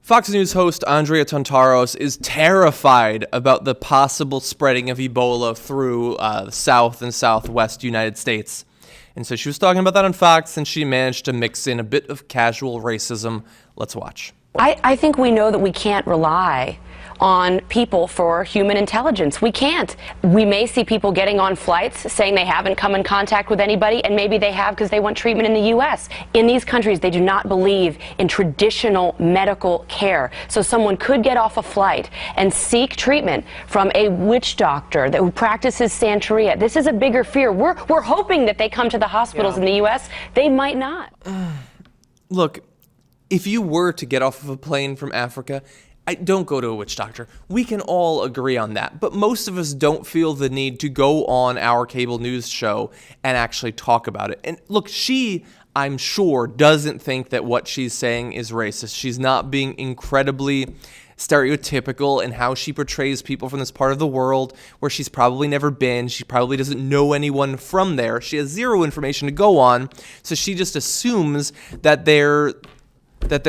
Fox News host Andrea Tantaros is terrified about the possible spreading of Ebola through the South and Southwest United States. And so she was talking about that on Fox, and she managed to mix in a bit of casual racism. Let's watch. I think we know that we can't rely on people for human intelligence. We can't. We may see people getting on flights saying they haven't come in contact with anybody, and maybe they have because they want treatment in the U.S. In these countries, they do not believe in traditional medical care. So someone could get off a flight and seek treatment from a witch doctor who practices Santeria. This is a bigger fear. We're hoping that they come to the hospitals in the U.S. They might not. Look, if you were to get off of a plane from Africa, don't go to a witch doctor. We can all agree on that. But most of us don't feel the need to go on our cable news show and actually talk about it. And look, she, I'm sure, doesn't think that what she's saying is racist. She's not being incredibly stereotypical in how she portrays people from this part of the world where she's probably never been. She probably doesn't know anyone from there. She has zero information to go on. So she just assumes that they're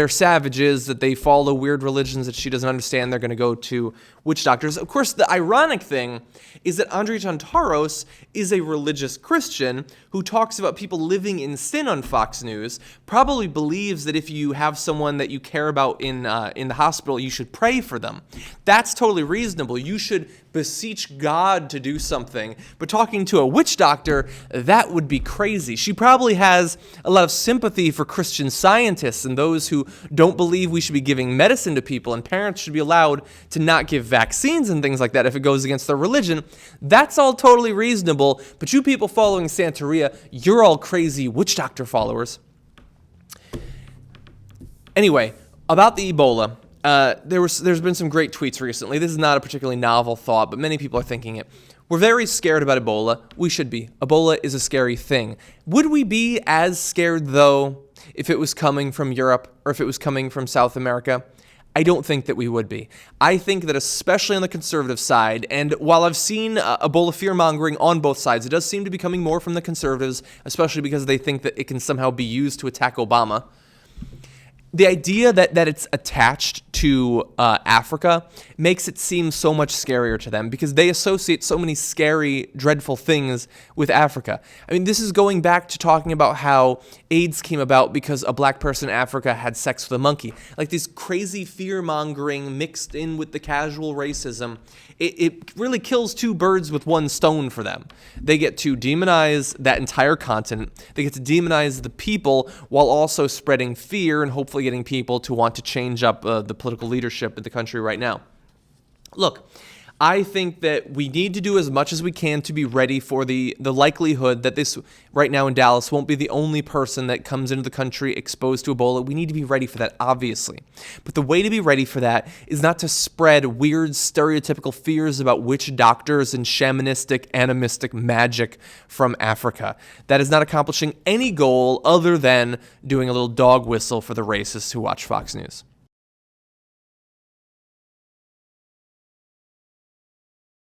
savages, that they follow weird religions that she doesn't understand. They're going to go to witch doctors. Of course, the ironic thing is that Andrea Tantaros is a religious Christian who talks about people living in sin on Fox News, probably believes that if you have someone that you care about in the hospital, you should pray for them. That's totally reasonable. You should beseech God to do something. But talking to a witch doctor, that would be crazy. She probably has a lot of sympathy for Christian scientists and those who don't believe we should be giving medicine to people, and parents should be allowed to not give vaccines and things like that if it goes against their religion. That's all totally reasonable. But you people following Santeria, you're all crazy witch doctor followers. Anyway, about the Ebola. There's been some great tweets recently. This is not a particularly novel thought, but many people are thinking it. We're very scared about Ebola. We should be. Ebola is a scary thing. Would we be as scared, though, if it was coming from Europe or if it was coming from South America? I don't think that we would be. I think that especially on the conservative side, and while I've seen Ebola fear-mongering on both sides, it does seem to be coming more from the conservatives, especially because they think that it can somehow be used to attack Obama. The idea that it's attached to Africa makes it seem so much scarier to them because they associate so many scary, dreadful things with Africa. I mean, this is going back to talking about how AIDS came about because a black person in Africa had sex with a monkey. Like this crazy fear-mongering mixed in with the casual racism. It really kills two birds with one stone for them. They get to demonize that entire continent. They get to demonize the people while also spreading fear and hopefully getting people to want to change up the political leadership in the country right now. Look, I think that we need to do as much as we can to be ready for the likelihood that this, right now in Dallas, won't be the only person that comes into the country exposed to Ebola. We need to be ready for that, obviously. But the way to be ready for that is not to spread weird, stereotypical fears about witch doctors and shamanistic, animistic magic from Africa. That is not accomplishing any goal other than doing a little dog whistle for the racists who watch Fox News.